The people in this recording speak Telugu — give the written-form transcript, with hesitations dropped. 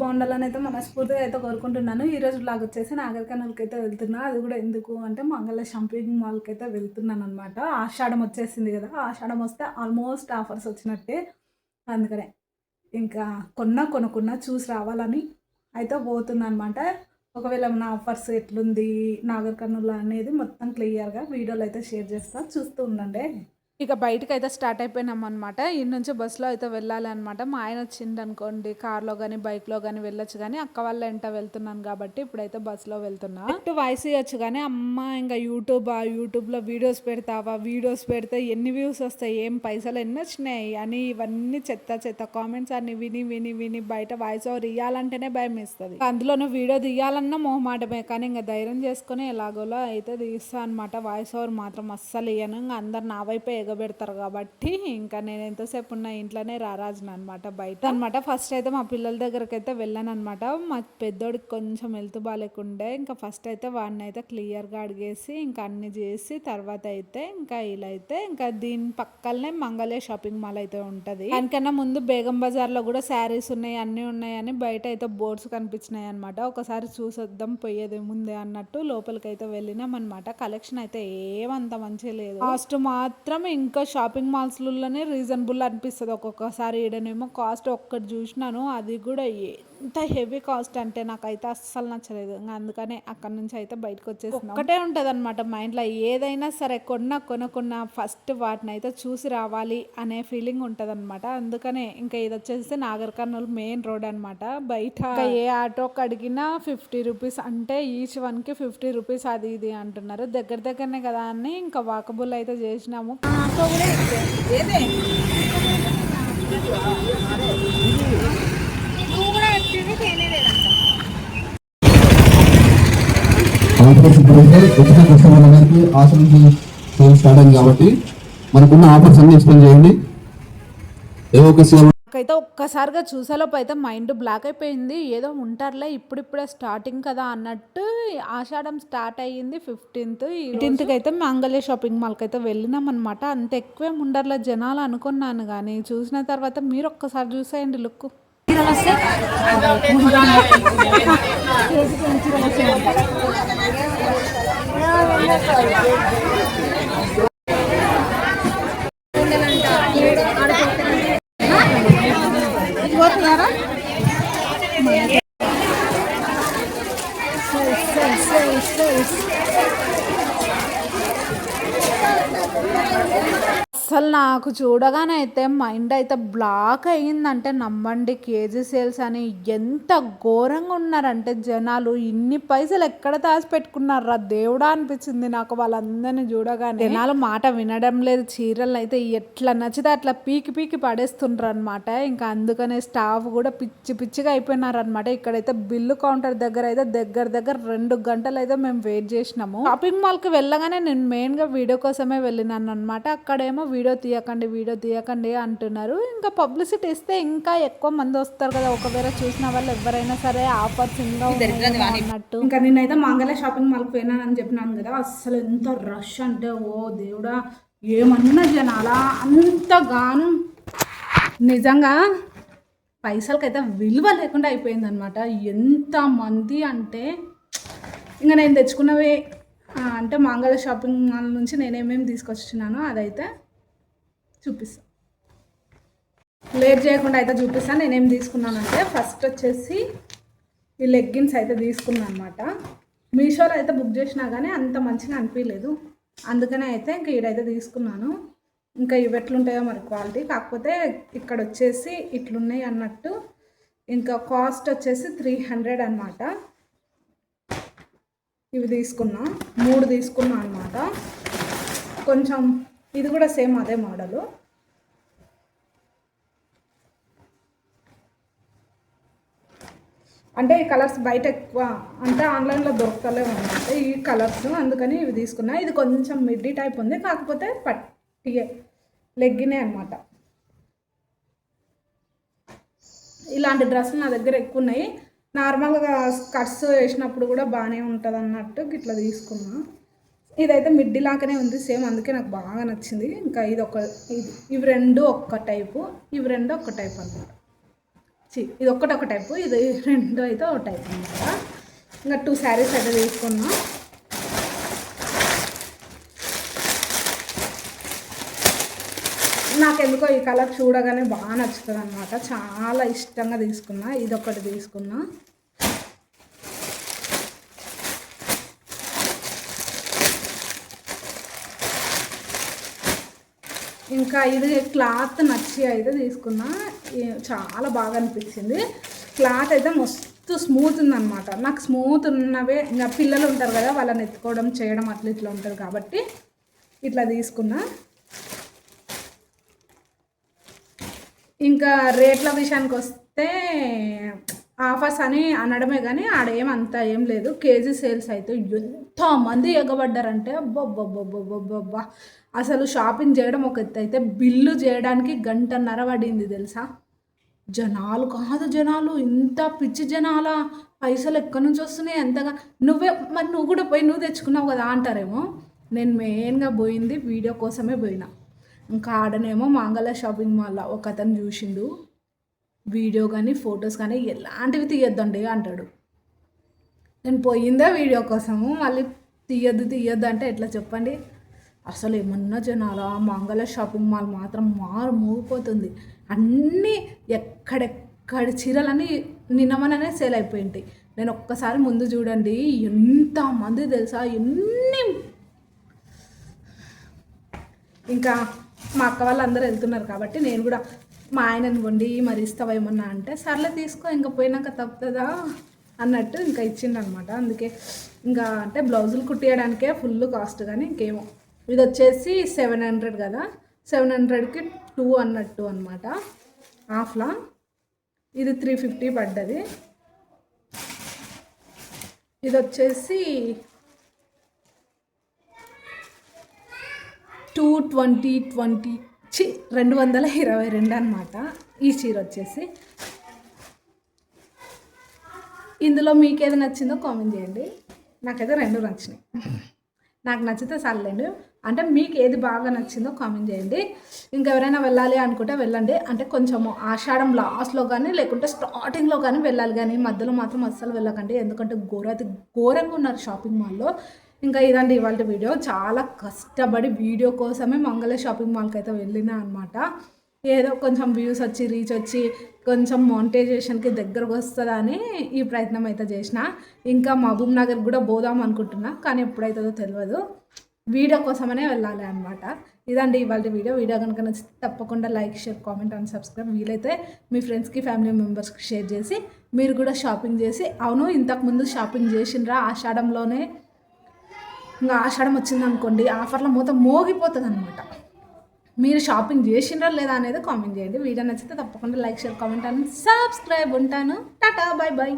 బాగుండాలని అయితే మనస్ఫూర్తిగా అయితే కోరుకుంటున్నాను. ఈరోజు బ్లాగ్ వచ్చేసి నాగర్ కర్నూల్కి అయితే వెళ్తున్నా. అది కూడా ఎందుకు అంటే మంగళ షాపింగ్ మాల్కి అయితే వెళ్తున్నాను అనమాట. ఆషాఢం వచ్చేసింది కదా, ఆషాఢం వస్తే ఆల్మోస్ట్ ఆఫర్స్ వచ్చినట్టే. అందుకనే ఇంకా కొనుక్కున్నా చూసి రావాలని అయితే పోతున్నా అనమాట. ఒకవేళ నా ఆఫర్స్ ఎట్లుంది నాగర్ కర్నూల్ అనేది మొత్తం క్లియర్గా వీడియోలో అయితే షేర్ చేస్తా, చూస్తూ ఉండండి. ఇక బయటకైతే స్టార్ట్ అయిపోయినాం అనమాట. ఇటు నుంచి బస్సులో అయితే వెళ్ళాలి అనమాట. మా ఆయన వచ్చిండు అనుకోండి కార్లో కానీ బైక్లో కానీ వెళ్ళొచ్చు, కానీ అక్క వాళ్ళ వెంట వెళ్తున్నాను కాబట్టి ఇప్పుడైతే బస్సులో వెళ్తున్నా. వాయిస్ ఇవ్వచ్చు కానీ అమ్మ ఇంకా యూట్యూబ్లో వీడియోస్ పెడతావా, వీడియోస్ పెడితే ఎన్ని వ్యూస్ వస్తాయి, ఏం పైసలు ఎన్ని వచ్చినాయి అని ఇవన్నీ చెత్త కామెంట్స్ అన్ని విని బయట వాయిస్ ఓవర్ ఇవ్వాలంటేనే భయం వేస్తుంది. అందులోనూ వీడియో తీయాలన్నా మొహమాటమే, కానీ ఇంకా ధైర్యం చేసుకుని ఎలాగోలా అయితే తీస్తా అనమాట. వాయిస్ ఓవర్ మాత్రం అస్సలు ఇయ్యను, ఇంకా అందరు నా వైపే ఎగబెడతారు కాబట్టి ఇంకా నేను ఎంతసేపు ఉన్న ఇంట్లోనే రారాజును అనమాట. బయట అనమాట. ఫస్ట్ అయితే మా పిల్లల దగ్గరికి అయితే వెళ్ళాను అనమాట. మా పెద్దోడికి కొంచెం హెల్త్ బాగాలేకుండే, ఇంకా ఫస్ట్ అయితే వాడిని అయితే క్లియర్గా అడిగేసి ఇంకా అన్ని చేసి తర్వాత అయితే ఇంకా ఇలా అయితే ఇంకా దీని పక్కనే మంగళ షాపింగ్ మాల్ అయితే ఉంటుంది. దానికన్నా ముందు బేగం బజార్లో కూడా శారీస్ ఉన్నాయి, అన్నీ ఉన్నాయని బయట అయితే బోర్డ్స్ కనిపించినాయి అనమాట. ఒకసారి చూసొద్దాం పోయేది ముందే అన్నట్టు లోపలికి అయితే వెళ్ళినాం అనమాట. కలెక్షన్ అయితే ఏమంత మంచిగా లేదు, కాస్ట్ మాత్రం ఇంకా షాపింగ్ మాల్స్లోనే రీజనబుల్ అనిపిస్తుంది. ఒక్కొక్కసారి ఈడనేమో కాస్ట్ ఒక్కటి చూసినాను, అది కూడా ఎంత హెవీ కాస్ట్ అంటే నాకైతే అస్సలు నచ్చలేదు. ఇంకా అందుకనే అక్కడి నుంచి అయితే బయటకు వచ్చేసి ఒక్కటే ఉంటుంది అనమాట మైండ్లో, ఏదైనా సరే కొనుక్కున్న ఫస్ట్ వాటిని అయితే చూసి రావాలి అనే ఫీలింగ్ ఉంటుంది అనమాట. అందుకనే ఇంకా ఇది వచ్చేసి నాగర్ కర్నూల్ మెయిన్ రోడ్ అనమాట. బయట ఏ ఆటోకి అడిగినా 50 రూపీస్ అంటే ఈచ్ వన్కి 50 రూపీస్ అది ఇది అంటున్నారు. దగ్గరనే కదా అని ఇంకా వాకబుల్ అయితే చేసినాము. ఆఫర్స్ ఇప్పుడైతే వచ్చిన కస్టమర్లందరికీ ఆశ నుంచి సేల్ స్టార్ట్ అయింది కాబట్టి మనకున్న ఆఫర్స్ అన్ని ఎక్స్ప్లెయిన్ చేయండి. ఏదో ఒక అయితే ఒక్కసారిగా చూసేలోపు అయితే మైండ్ బ్లాక్ అయిపోయింది. ఏదో ఉంటారులే ఇప్పుడిప్పుడే స్టార్టింగ్ కదా అన్నట్టు. ఆషాఢం స్టార్ట్ అయ్యింది 15th అయితే మంగళ షాపింగ్ మాల్కి అయితే వెళ్ళినాం అనమాట. అంత ఎక్కువేం ఉండర్లే జనాలు అనుకున్నాను, కానీ చూసిన తర్వాత మీరు ఒక్కసారి చూసేయండి లుక్. అసలు నాకు చూడగానే అయితే మైండ్ అయితే బ్లాక్ అయ్యిందంటే నమ్మండి. కేజీ సేల్స్ అని ఎంత ఘోరంగా ఉన్నారంటే జనాలు, ఇన్ని పైసలు ఎక్కడ దాచి పెట్టుకున్నారా దేవుడా అనిపించింది నాకు వాళ్ళందరినీ చూడగానే. జనాలు మాట వినడం లేదు, చీరలు అయితే ఎట్లా నచ్చితే అట్లా పీకి పడేస్తుండ్రు అనమాట. ఇంకా అందుకనే స్టాఫ్ కూడా పిచ్చిగా అయిపోయినారనమాట. ఇక్కడైతే బిల్లు కౌంటర్ దగ్గర అయితే దగ్గర 2 గంటలు అయితే మేము వెయిట్ చేసినాము. షాపింగ్ మాల్కి వెళ్ళగానే నేను మెయిన్గా వీడియో కోసమే వెళ్ళినాను అనమాట. అక్కడేమో వీడియో తీయకండి అంటున్నారు. ఇంకా పబ్లిసిటీ ఇస్తే ఇంకా ఎక్కువ మంది వస్తారు కదా, ఒకవేళ చూసిన వాళ్ళు ఎవరైనా సరే ఆఫర్స్ ఇంకా అన్నట్టు. ఇంకా నేనైతే మంగళ షాపింగ్ మాల్కి పోయినానని చెప్పినాను కదా, అసలు ఎంత రష్ అంటే ఓ దేవుడా, ఏమన్నా జనాలా అంతగాను. నిజంగా పైసలకైతే విలువ లేకుండా అయిపోయింది అనమాట. ఎంతమంది అంటే ఇంకా నేను తెచ్చుకున్నవి అంటే మంగళ షాపింగ్ మాల్ నుంచి నేనేమేమి తీసుకొచ్చినానో అదైతే చూపిస్తాను. లేట్ చేయకుండా అయితే చూపిస్తాను నేనేం తీసుకున్నానంటే. ఫస్ట్ వచ్చేసి ఈ లెగ్గిన్స్ అయితే తీసుకున్నాను అనమాట. మీషోలో అయితే బుక్ చేసినా కానీ అంత మంచిగా అనిపించలేదు, అందుకనే అయితే ఇంకా ఈడైతే తీసుకున్నాను. ఇంకా ఇవి ఎట్లుంటాయో మరి క్వాలిటీ, కాకపోతే ఇక్కడ వచ్చేసి ఇట్లున్నాయి అన్నట్టు. ఇంకా కాస్ట్ వచ్చేసి 300 అనమాట. ఇవి తీసుకున్నా, 3 తీసుకున్నా అనమాట. కొంచెం ఇది కూడా సేమ్ అదే మోడలు. అంటే ఈ కలర్స్ బయట ఎక్కువ అంటే ఆన్లైన్లో దొరకలేవు అనమాట ఈ కలర్స్, అందుకని ఇవి తీసుకున్నా. ఇది కొంచెం మిడ్డీ టైప్ ఉంది, కాకపోతే పట్టియే లెగ్గినే అనమాట. ఇలాంటి డ్రెస్సులు నా దగ్గర ఎక్కువ ఉన్నాయి. నార్మల్గా స్కర్ట్స్ వేసినప్పుడు కూడా బాగానే ఉంటుంది అన్నట్టు ఇట్లా తీసుకున్నా. ఇదైతే మిడ్డీ లాగానే ఉంది సేమ్, అందుకే నాకు బాగా నచ్చింది. ఇంకా ఇవి 2 ఒక్క టైపు, ఇవి 2 ఒక్క టైప్ అనమాట. ఇది ఒక టైపు, ఇది రెండు అయితే ఒక టైప్ అనమాట. ఇంకా 2 శారీస్ అయితే తీసుకున్నా. నాకెందుకో ఈ కలర్ చూడగానే బాగా నచ్చుతుంది అనమాట, చాలా ఇష్టంగా తీసుకున్నా. ఇదొకటి తీసుకున్నా. ఇంకా ఇది క్లాత్ నచ్చి అయితే తీసుకున్నా. చాలా బాగా అనిపించింది. క్లాత్ అయితే మస్తు స్మూత్ ఉందన్నమాట. నాకు స్మూత్ ఉన్నవే, ఇంకా పిల్లలు ఉంటారు కదా, వాళ్ళని ఎత్తుకోవడం చేయడం అట్లా ఇట్లా ఉంటుంది కాబట్టి ఇట్లా తీసుకున్నా. ఇంకా రేట్ల విషయానికి వస్తే ఆఫర్స్ అని అనడమే కానీ ఆడేమంతా ఏం లేదు. కేజీ సేల్స్ అయితే ఎంతమంది ఎగబడ్డారంటే అబ్బబ్బబ్బబ్బబ్బబ్బా, అసలు షాపింగ్ చేయడం ఒక ఎత్తు అయితే బిల్లు చేయడానికి 1.5 గంట పడింది తెలుసా. జనాలు కాదు జనాలు, ఇంత పిచ్చి జనాలా, పైసలు ఎక్కడి నుంచి వస్తున్నాయి ఎంతగా. నువ్వు కూడా పోయి నువ్వు తెచ్చుకున్నావు కదా అంటారేమో. నేను మెయిన్గా పోయింది వీడియో కోసమే పోయినా. ఇంకా ఆడనేమో మాంగళ్య షాపింగ్ మాల్లో ఒక అతను చూసిండు, వీడియో కానీ ఫొటోస్ కానీ ఎలాంటివి తీయొద్దండి అంటాడు. నేను పోయిందే వీడియో కోసము, మళ్ళీ తీయద్దు అంటే ఎట్లా చెప్పండి. అసలు ఏమన్నా జనాలా, మాంగళ్య షాపింగ్ మాల్ మాత్రం మోగిపోతుంది. అన్నీ ఎక్కడెక్కడి చీరలని నిన్నమననే సేల్ అయిపోయింటాయి. నేను ఒక్కసారి ముందు చూడండి ఎంతమంది తెలుసా, ఇంకా మా అక్క వాళ్ళందరూ వెళ్తున్నారు కాబట్టి నేను కూడా మా ఆయనని వండి మరి ఇస్తావా ఏమన్నా అంటే, సర్లే తీసుకో ఇంకా పోయినాక తప్పుతుందా అన్నట్టు ఇంకా ఇచ్చిండనమాట. అందుకే ఇంకా అంటే బ్లౌజులు కుట్టియడానికే ఫుల్ కాస్ట్, కానీ ఇంకేమో. ఇది వచ్చేసి 700 కదా, 700కి 2 అన్నట్టు అనమాట ఆఫ్లా. ఇది 350 పడ్డది. ఇది వచ్చేసి 222 అనమాట ఈ చీర వచ్చేసి. ఇందులో మీకు ఏది నచ్చిందో కామెంట్ చేయండి. నాకైతే 2 నచ్చినాయి. నాకు నచ్చితే చాలండి. అంటే మీకు ఏది బాగా నచ్చిందో కామెంట్ చేయండి. ఇంకెవరైనా వెళ్ళాలి అనుకుంటే వెళ్ళండి. అంటే కొంచెము ఆషాఢం లాస్ట్లో కానీ లేకుంటే స్టార్టింగ్లో కానీ వెళ్ళాలి, కానీ మధ్యలో మాత్రం అస్సలు వెళ్ళకండి. ఎందుకంటే ఘోరంగా ఉన్నారు షాపింగ్ మాల్లో. ఇంకా ఇదండి ఇవాళ వీడియో. చాలా కష్టపడి వీడియో కోసమే మంగళ షాపింగ్ మాల్కి అయితే వెళ్ళినా అనమాట. ఏదో కొంచెం వ్యూస్ వచ్చి రీచ్ వచ్చి కొంచెం మానిటైజేషన్కి దగ్గరకు వస్తుందని ఈ ప్రయత్నం అయితే చేసిన. ఇంకా మహబూబ్ నగర్ కూడా పోదాం అనుకుంటున్నా, కానీ ఎప్పుడైతుందో తెలియదు. వీడియో కోసమనే వెళ్ళాలి అనమాట. ఇదండి ఇవాళ వీడియో. కనుక నచ్చితే తప్పకుండా like, share, comment and subscribe. వీలైతే మీ ఫ్రెండ్స్కి, ఫ్యామిలీ మెంబర్స్కి షేర్ చేసి మీరు కూడా షాపింగ్ చేసి, అవును ఇంతకుముందు షాపింగ్ చేసిండ్రా ఆషాఢంలోనే, ఇంకా ఆషాఢం వచ్చిందనుకోండి ఆఫర్లో మొత్తం మోగిపోతుంది అనమాట. మీరు షాపింగ్ చేసిండ్రా లేదా అనేది కామెంట్ చేయండి. వీడియో నచ్చితే తప్పకుండా like, share, comment and subscribe. ఉంటాను. Tata, bye bye.